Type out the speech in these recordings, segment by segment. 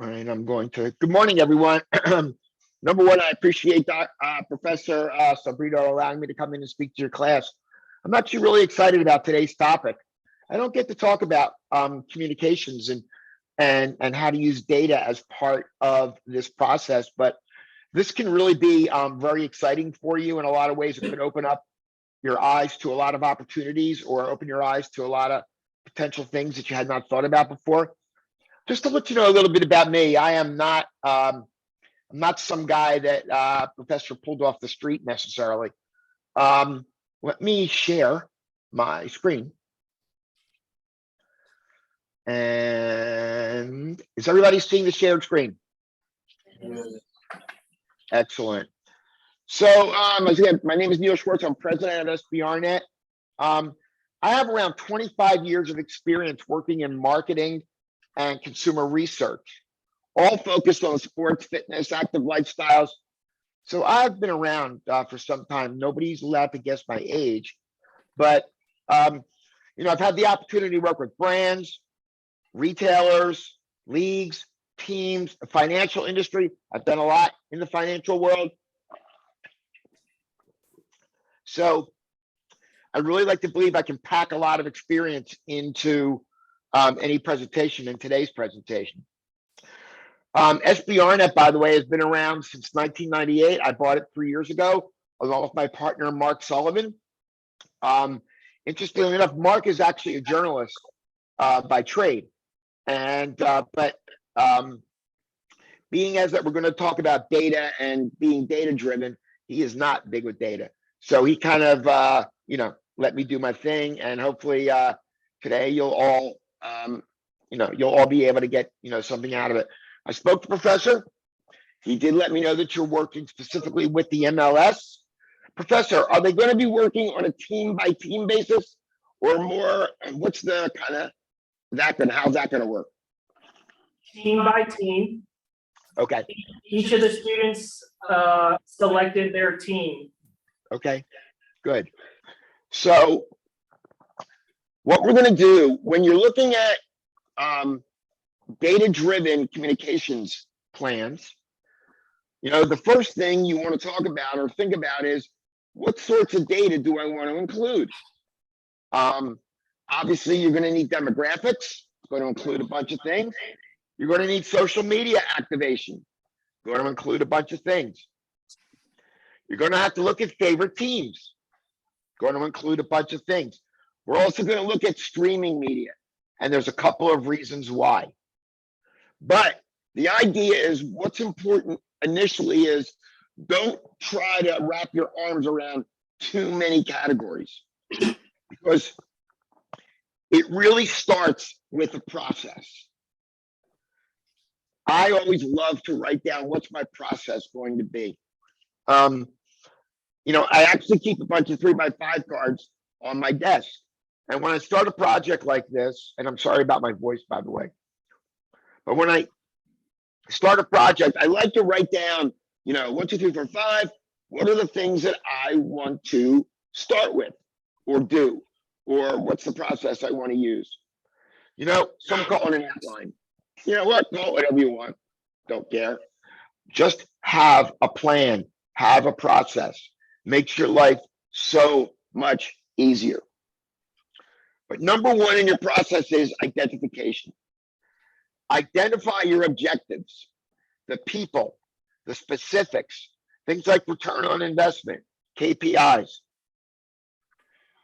All right, I'm going to. Good morning, everyone. Number one, I appreciate Professor Sabrito allowing me to come in and speak to your class. I'm actually really excited about today's topic. I don't get to talk about communications and how to use data as part of this process, but this can really be very exciting for you in a lot of ways. It could open up your eyes to a lot of opportunities or open your eyes to a lot of potential things that you had not thought about before. Just to let you know a little bit about me, I'm not some guy that Professor pulled off the street necessarily. Let me share my screen. And is everybody seeing the shared screen? Excellent. So again, my name is Neil Schwartz. I'm president of SBRnet. I have around 25 years of experience working in marketing and consumer research, all focused on sports, fitness, active lifestyles. So I've been around for some time. Nobody's allowed to guess my age, but I've had the opportunity to work with brands, retailers, leagues, teams, the financial industry. I've done a lot in the financial world. So I really like to believe I can pack a lot of experience into any presentation in today's presentation. SBRnet, by the way, has been around since 1998. I bought it 3 years ago, along with my partner, Mark Sullivan. Interestingly enough, Mark is actually a journalist by trade. And being as that we're going to talk about data and being data driven, he is not big with data. So he kind of, let me do my thing. And hopefully today you'll all, you'll all be able to get, something out of it. I spoke to Professor. He did let me know that you're working specifically with the MLS. Professor, are they going to be working on a team by team basis or more? What's the kind of how's that going to work? Team by team. Okay. Each of the students selected their team. Okay, good. So what we're going to do when you're looking at data-driven communications plans, the first thing you want to talk about or think about is what sorts of data do I want to include? Obviously, you're going to need demographics. It's going to include a bunch of things. You're going to need social media activation. It's going to include a bunch of things. You're going to have to look at favorite teams. It's going to include a bunch of things. We're also going to look at streaming media, and there's a couple of reasons why. But the idea is what's important initially is don't try to wrap your arms around too many categories because it really starts with a process. I always love to write down what's my process going to be. I actually keep a bunch of 3x5 cards on my desk. And when I start a project like this, and I'm sorry about my voice, by the way, but when I start a project, I like to write down, 1, 2, 3, 4, 5. What are the things that I want to start with or do? Or what's the process I want to use? Some call it an outline. You know what? Call it whatever you want. Don't care. Just have a plan, have a process. Makes your life so much easier. But number one in your process is identification. Identify your objectives, the people, the specifics, things like return on investment, KPIs.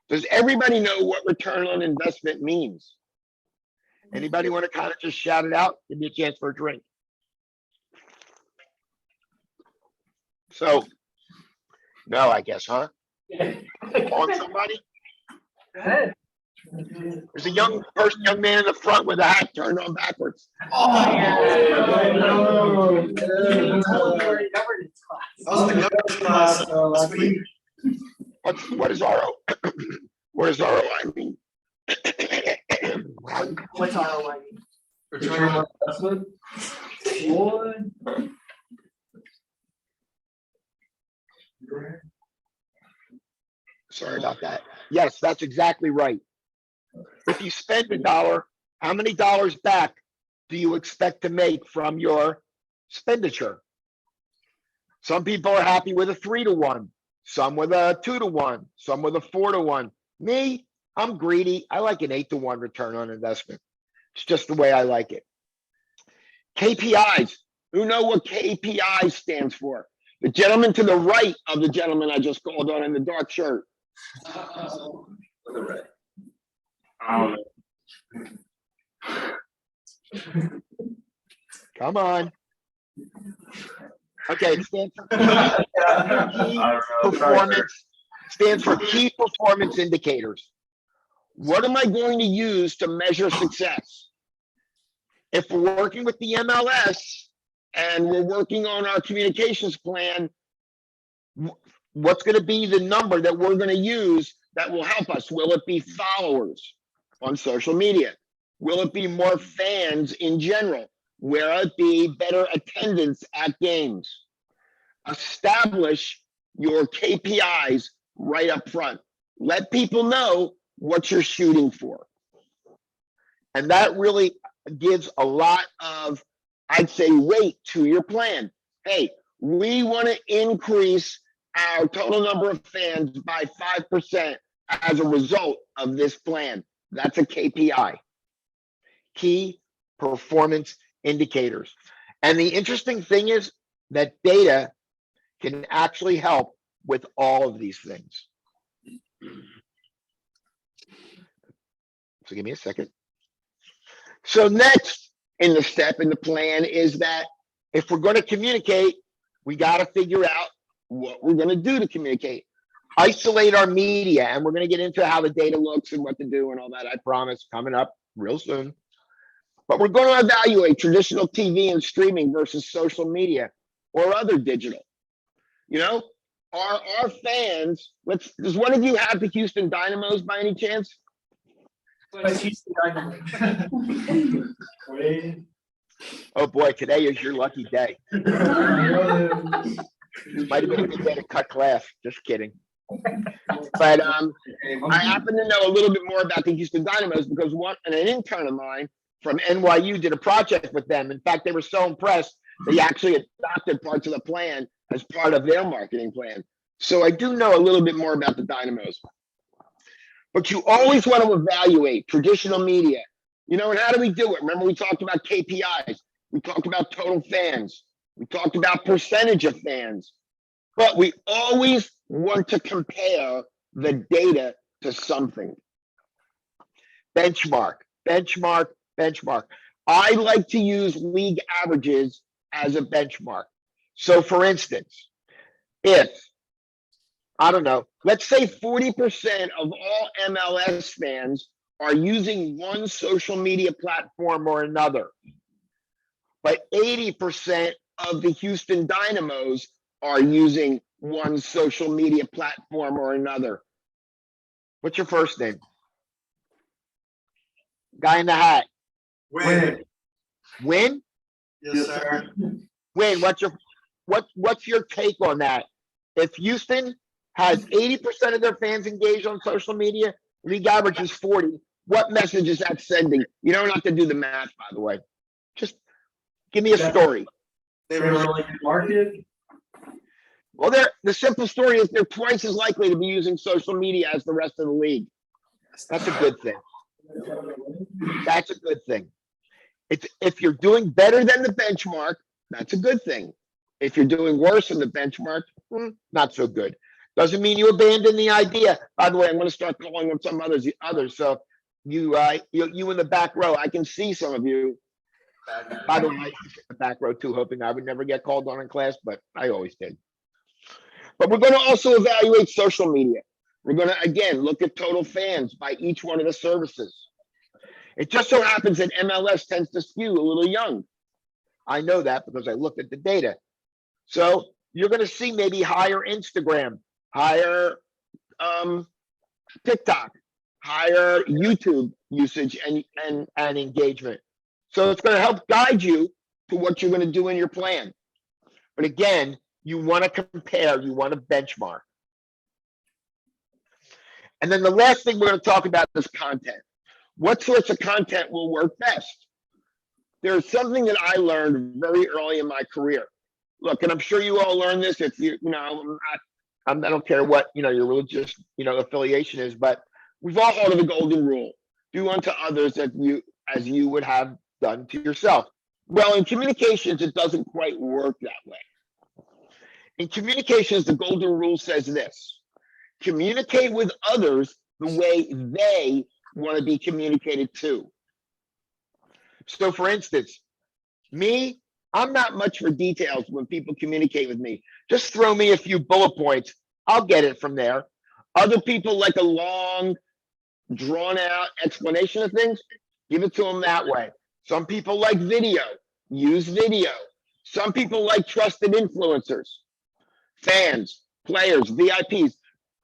Does everybody know what return on investment means? Anybody want to kind of just shout it out? Give me a chance for a drink. So, no, I guess, huh? On somebody? Go ahead. There's a young man in the front with a hat turned on backwards. Oh, yeah. No. Governance class last week. What does RO? What does ROI mean? What's ROI? Return on investment. Sorry about that. Yes, that's exactly right. If you spend $1, how many dollars back do you expect to make from your expenditure? Some people are happy with a 3-to-1, some with a 2-to-1, some with a 4-to-1. Me, I'm greedy. I like an 8-to-1 return on investment. It's just the way I like it. KPIs. Who know what KPI stands for? The gentleman to the right of the gentleman I just called on in the dark shirt. Come on. Okay, it stands for key performance indicators. What am I going to use to measure success? If we're working with the MLS and we're working on our communications plan, what's going to be the number that we're going to use that will help us? Will it be followers on social media? Will it be more fans in general? Will it be better attendance at games? Establish your KPIs right up front. Let people know what you're shooting for. And that really gives a lot of, I'd say, weight to your plan. Hey, we want to increase our total number of fans by 5% as a result of this plan. That's a KPI. Key performance indicators. And the interesting thing is that data can actually help with all of these things. So give me a second. So next in the plan is that if we're going to communicate, we got to figure out what we're going to do to communicate. Isolate our media, and we're going to get into how the data looks and what to do and all that, I promise, coming up real soon. But we're going to evaluate traditional TV and streaming versus social media or other digital. You know, our fans, does one of you have the Houston Dynamos by any chance? Oh boy, today is your lucky day. Might have been a good day to cut class. Just kidding. But I happen to know a little bit more about the Houston Dynamos because an intern of mine from NYU did a project with them. In fact, they were so impressed, they actually adopted parts of the plan as part of their marketing plan. So I do know a little bit more about the Dynamos. But you always want to evaluate traditional media. You know, and how do we do it? Remember, we talked about KPIs. We talked about total fans. We talked about percentage of fans. But we always want to compare the data to something. Benchmark, benchmark, benchmark. I like to use league averages as a benchmark. So for instance, if, I don't know, let's say 40% of all MLS fans are using one social media platform or another, but 80% of the Houston Dynamos are using one social media platform or another. What's your first name? Guy in the hat. Win. Win? Yes, sir. Win, what's your take on that? If Houston has 80% of their fans engaged on social media, league average is 40, what message is that sending? You don't have to do the math, by the way. Just give me a story. They were like market. Well, the simple story is they're twice as likely to be using social media as the rest of the league. That's a good thing. That's a good thing. If you're doing better than the benchmark, that's a good thing. If you're doing worse than the benchmark, not so good. Doesn't mean you abandon the idea. By the way, I'm going to start calling on some others. So you in the back row, I can see some of you. By the way, I was in the back row too, hoping I would never get called on in class, but I always did. But we're going to also evaluate social media. We're going to, again, look at total fans by each one of the services. It just so happens that MLS tends to skew a little young. I know that because I looked at the data. So you're going to see maybe higher Instagram, higher TikTok, higher YouTube usage and engagement. So it's going to help guide you to what you're going to do in your plan. But again, you want to compare, you want to benchmark. And then the last thing we're going to talk about is content. What sorts of content will work best? there's something that I learned very early in my career. Look, and I'm sure you all learned this if I don't care what, your religious, affiliation is, but we've all heard of the golden rule. Do unto others as you would have done to yourself. Well, in communications, it doesn't quite work that way. In communications, the golden rule says this: communicate with others the way they want to be communicated to. So for instance, me, I'm not much for details when people communicate with me. Just throw me a few bullet points. I'll get it from there. Other people like a long, drawn out explanation of things. Give it to them that way. Some people like video. Use video. Some people like trusted influencers, fans, players, VIPs.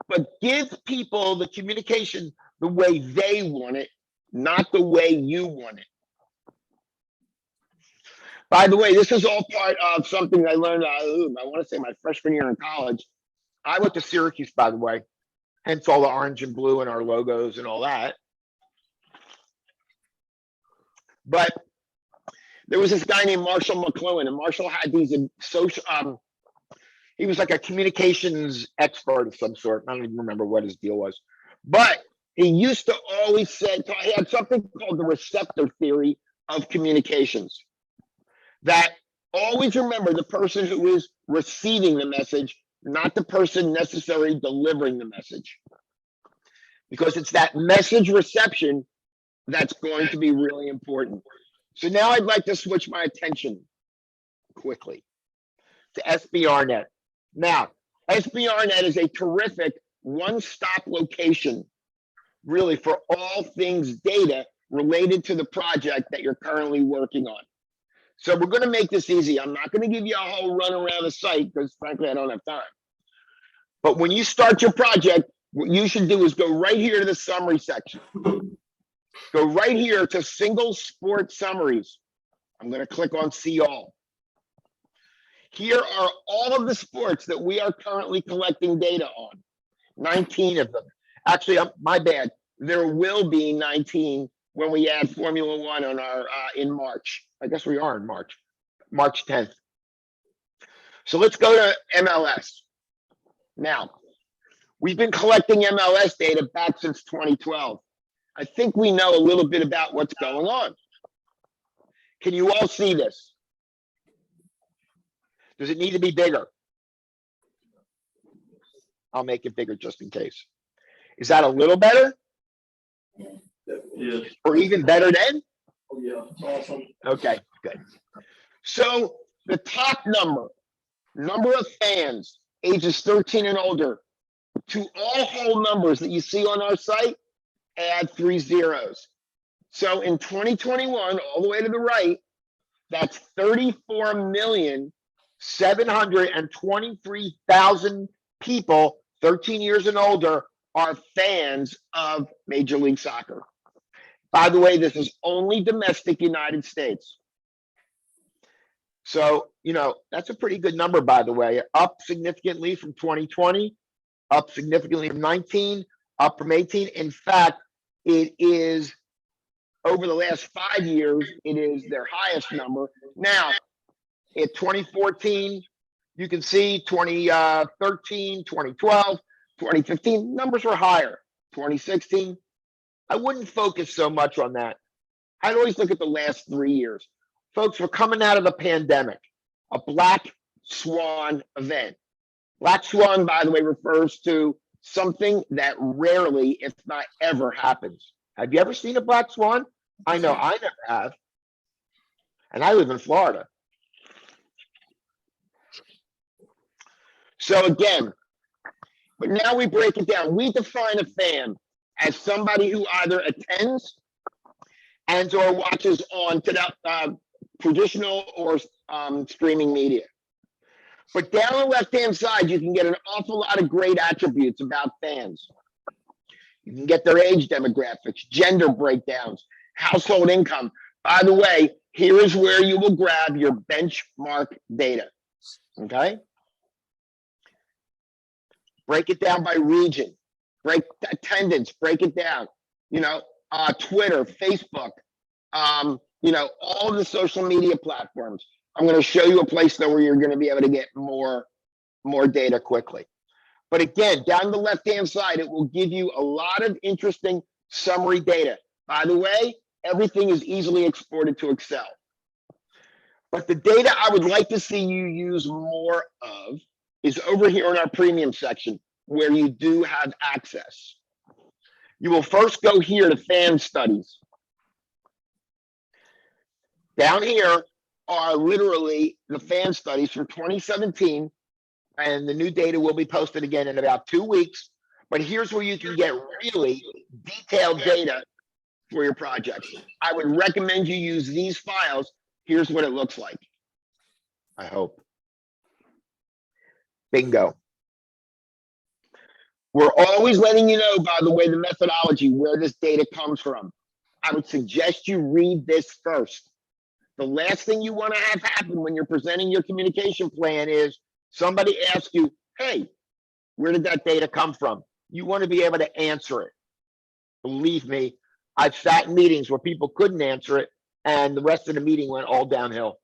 But give people the communication the way they want it, not the way you want it. By the way, this is all part of something I learned, I want to say my freshman year in college. I went to Syracuse, by the way, hence all the orange and blue and our logos and all that. But there was this guy named Marshall McLuhan, and Marshall had these social, he was like a communications expert of some sort. I don't even remember what his deal was. But he used to always say, he had something called the receptor theory of communications. That always remember the person who is receiving the message, not the person necessarily delivering the message. Because it's that message reception that's going to be really important. So now I'd like to switch my attention quickly to SBRnet. Now, SBRnet is a terrific one-stop location, really, for all things data related to the project that you're currently working on. So we're going to make this easy. I'm not going to give you a whole run around the site because frankly, I don't have time. But when you start your project, what you should do is go right here to the summary section. Go right here to single sport summaries. I'm going to click on see all. Here are all of the sports that we are currently collecting data on. 19 of them. Actually, my bad. There will be 19 when we add Formula One on our in March. I guess we are in March 10th. So let's go to MLS. Now, we've been collecting MLS data back since 2012. I think we know a little bit about what's going on. Can you all see this? Does it need to be bigger? I'll make it bigger just in case. Is that a little better? Yeah. Or even better than? Oh, yeah. Awesome. Okay, good. So the top number of fans ages 13 and older to all whole numbers that you see on our site, add 3 zeros. So in 2021, all the way to the right, that's 34,723,000 people 13 years and older are fans of Major League Soccer. By the way, this is only domestic United States. So, that's a pretty good number, by the way, up significantly from 2020, up significantly from 19, up from 18. In fact, it is over the last 5 years, it is their highest number. Now, in 2014, you can see 2013, 2012, 2015, numbers were higher. 2016, I wouldn't focus so much on that. I'd always look at the last 3 years. Folks, we're coming out of the pandemic, a black swan event. Black swan, by the way, refers to something that rarely, if not ever, happens. Have you ever seen a black swan? I know I never have. And I live in Florida. So again, but now we break it down. We define a fan as somebody who either attends and or watches on traditional or streaming media. But down the left-hand side, you can get an awful lot of great attributes about fans. You can get their age demographics, gender breakdowns, household income. By the way, here is where you will grab your benchmark data, okay? Break it down by region, break attendance, break it down, Twitter, Facebook, you know, all the social media platforms. I'm going to show you a place though where you're going to be able to get more data quickly. But again, down the left-hand side, it will give you a lot of interesting summary data. By the way, everything is easily exported to Excel. But the data I would like to see you use more of is over here in our premium section where you do have access. You will first go here to fan studies. Down here are literally the fan studies for 2017, and the new data will be posted again in about 2 weeks. But here's where you can get really detailed data for your projects. I would recommend you use these files. Here's what it looks like. I hope. Bingo. We're always letting you know, by the way, the methodology, where this data comes from. I would suggest you read this first. The last thing you want to have happen when you're presenting your communication plan is somebody asks you, hey, where did that data come from? You want to be able to answer it. Believe me, I've sat in meetings where people couldn't answer it, and the rest of the meeting went all downhill.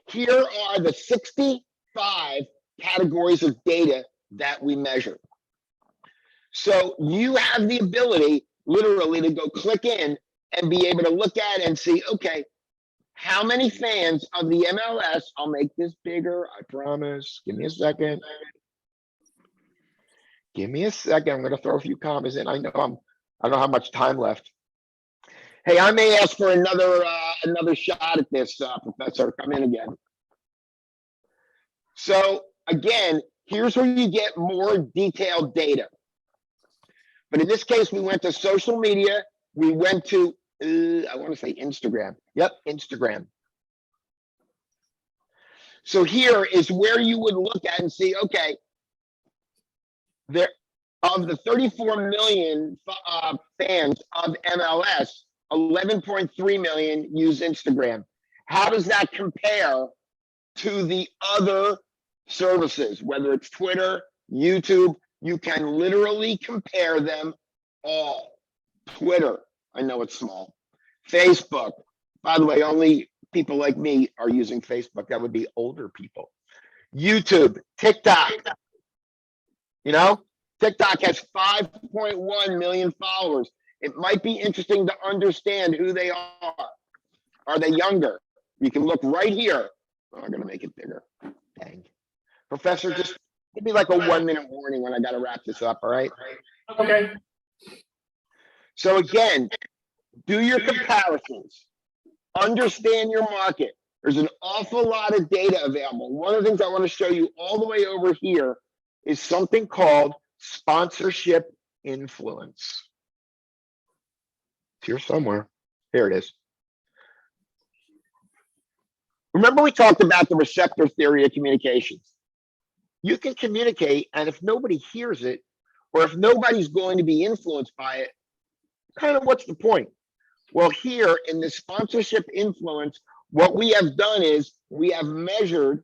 Here are the 65 categories of data that we measure. So you have the ability literally to go click in and be able to look at and see, okay, how many fans of the MLS, I'll make this bigger, I promise. Give me a second. Give me a second. I'm going to throw a few commas in. I don't have much time left. Hey, I may ask for another shot at this, Professor. Come in again. So again, here's where you get more detailed data. But in this case, we went to social media. We went to, I want to say Instagram. Yep, Instagram. So here is where you would look at and see, okay, there of the 34 million fans of MLS, 11.3 million use Instagram. How does that compare to the other services, whether it's Twitter, YouTube? You can literally compare them all. Twitter, I know it's small. Facebook, by the way, only people like me are using Facebook. That would be older people. YouTube, TikTok. You know, TikTok has 5.1 million followers. It might be interesting to understand who they are. Are they younger? You can look right here. Oh, I'm going to make it bigger. Dang. Professor, just give me like a 1-minute warning when I got to wrap this up, all right? Okay. So again, do your comparisons. Understand your market. There's an awful lot of data available. One of the things I want to show you all the way over here is something called sponsorship influence. It's here somewhere. Here it is. Remember we talked about the receptor theory of communications. You can communicate, and if nobody hears it, or if nobody's going to be influenced by it, kind of what's the point? Well, here in the sponsorship influence, what we have done is we have measured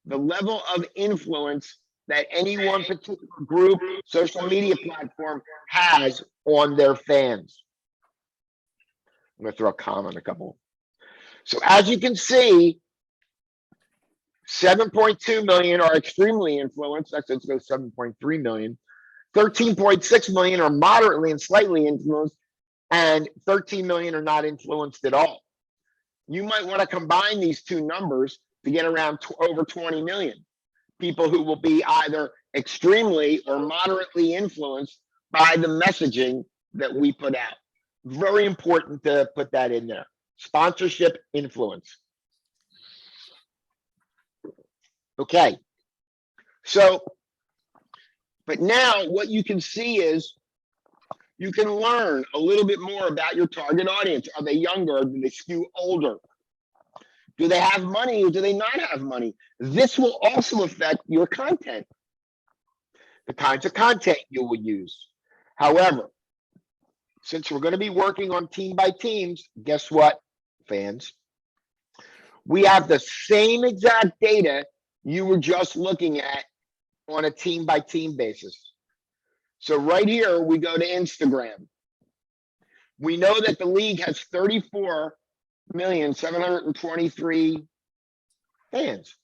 the level of influence that any one particular group, social media platform has on their fans. I'm going to throw a comment on a couple. So as you can see, 7.2 million are extremely influenced. That's let's go 7.3 million. 13.6 million are moderately and slightly influenced, and 13 million are not influenced at all. You might want to combine these two numbers to get around over 20 million people who will be either extremely or moderately influenced by the messaging that we put out. Very important to put that in there. Sponsorship influence. Okay. So, but now what you can see is you can learn a little bit more about your target audience. Are they younger? Or do they skew older? Do they have money or do they not have money? This will also affect your content, the kinds of content you will use. However, since we're going to be working on team by teams, guess what, fans? We have the same exact data you were just looking at on a team by team basis. So right here, we go to Instagram. We know that the league has 34,723 fans.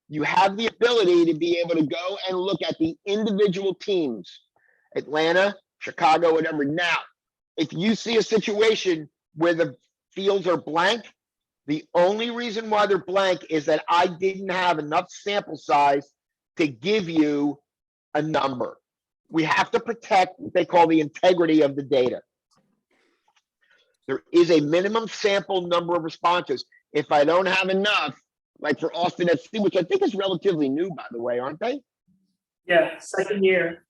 You have the ability to be able to go and look at the individual teams, Atlanta, Chicago, whatever. Now, if you see a situation where the fields are blank, the only reason why they're blank is that I didn't have enough sample size to give you a number. We have to protect what they call the integrity of the data. There is a minimum sample number of responses. If I don't have enough, like for Austin FC, which I think is relatively new, by the way, aren't they? Yeah, second year.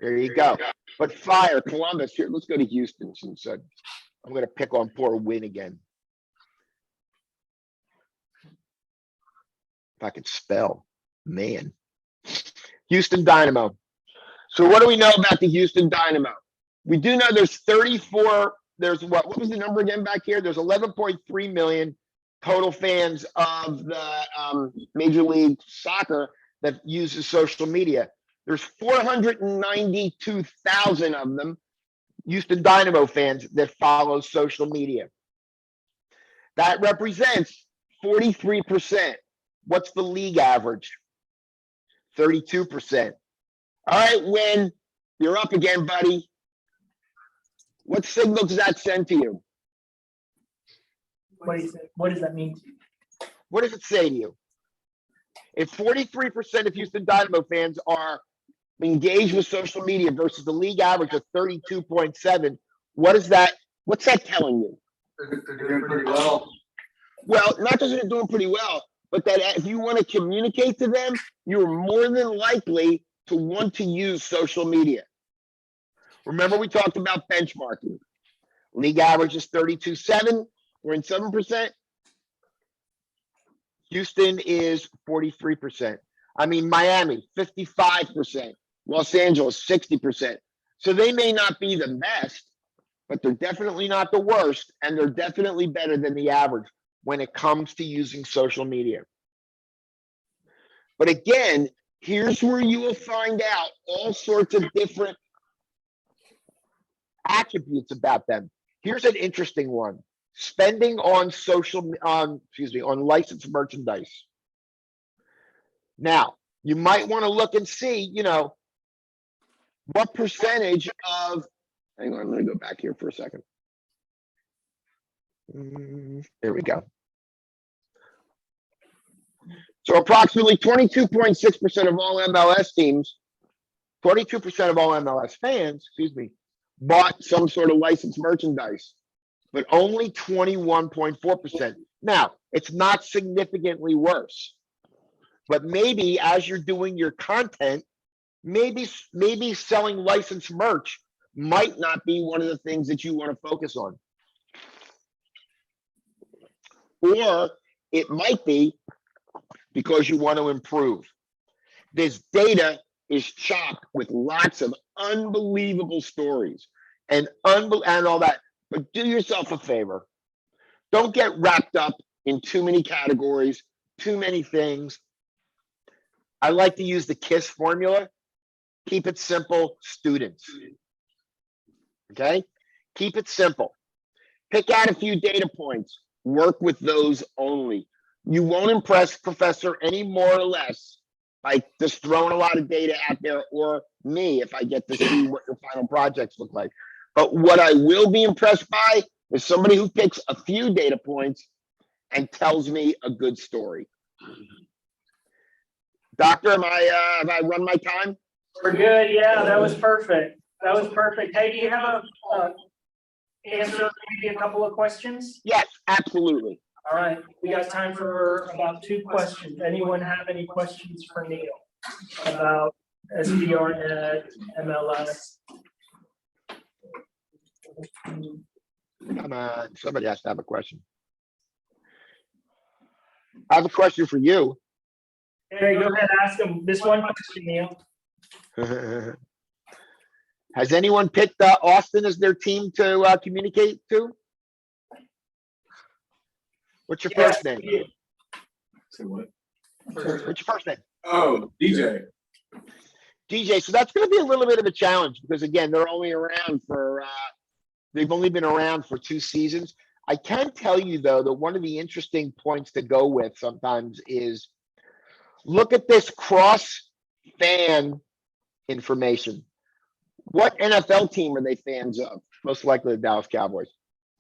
There you go. But fire, Columbus, here, let's go to Houston since I'm going to pick on poor Win again. If I could spell, man. Houston Dynamo. So what do we know about the Houston Dynamo? We do know there's 34, there's what was the number again back here? There's 11.3 million total fans of the Major League Soccer that uses social media. There's 492,000 of them, Houston Dynamo fans, that follow social media. That represents 43%. What's the league average? 32%. All right, Win, you're up again, buddy. What signal does that send to you? What does that mean? What does it say to you? If 43% of Houston Dynamo fans are engaged with social media versus the league average of 32.7, what's that telling you? They're doing pretty well. Well, not just they're doing pretty well, but that if you want to communicate to them, you're more than likely to want to use social media. Remember, we talked about benchmarking. League average is 32.7. We're in 7%. Houston is 43%. I mean, Miami, 55%. Los Angeles, 60%. So they may not be the best, but they're definitely not the worst, and they're definitely better than the average when it comes to using social media. But again, here's where you will find out all sorts of different attributes about them. Here's an interesting one. Spending on on licensed merchandise. Now, you might want to look and see, what percentage of, hang on, I'm going to go back here for a second. There we go. So approximately 22.6% of all MLS teams, 22% of all MLS fans, bought some sort of licensed merchandise, but only 21.4%. Now, it's not significantly worse, but maybe as you're doing your content, maybe selling licensed merch might not be one of the things that you want to focus on. Or it might be because you want to improve. This data is chocked with lots of unbelievable stories and all that. But do yourself a favor. Don't get wrapped up in too many categories, too many things. I like to use the KISS formula. Keep it simple, students. Okay? Keep it simple. Pick out a few data points. Work with those only. You won't impress Professor any more or less by just throwing a lot of data out there, or me if I get to see what your final projects look like. But what I will be impressed by is somebody who picks a few data points and tells me a good story. Doctor, have I run my time? We're good. Yeah, that was perfect. That was perfect. Hey, do you have a answer maybe a couple of questions? Yes, absolutely. All right, we got time for about 2 questions. Anyone have any questions for Neil about SBRnet, MLS? Come on, somebody has to have a question. I have a question for you. Hey, go ahead, ask him this one question, Neil. Has anyone picked Austin as their team to communicate to? What's your first name? Say what? What's your first name? Oh, DJ. DJ, so that's going to be a little bit of a challenge because again, they're only around for, they've only been around for 2 seasons. I can tell you though, that one of the interesting points to go with sometimes is look at this cross fan information. What NFL team are they fans of? Most likely the Dallas Cowboys.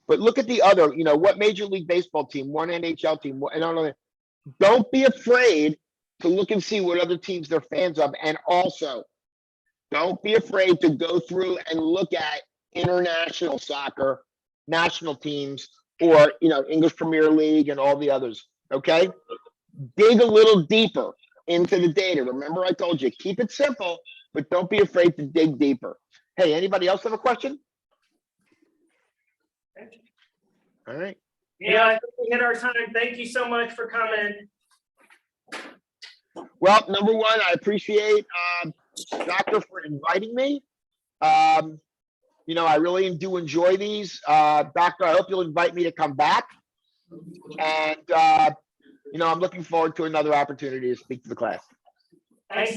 But look at the other, you know, what Major League Baseball team, one NHL team, and all that. Don't be afraid to look and see what other teams they're fans of. And also, don't be afraid to go through and look at international soccer, national teams, or, you know, English Premier League and all the others, okay? Dig a little deeper into the data. Remember I told you, keep it simple, but don't be afraid to dig deeper. Hey, anybody else have a question? All right. Yeah, I think we hit our time. Thank you so much for coming. Well, number one, I appreciate Doctor for inviting me. You know, I really do enjoy these. Doctor, I hope you'll invite me to come back. And, you know, I'm looking forward to another opportunity to speak to the class. Thanks.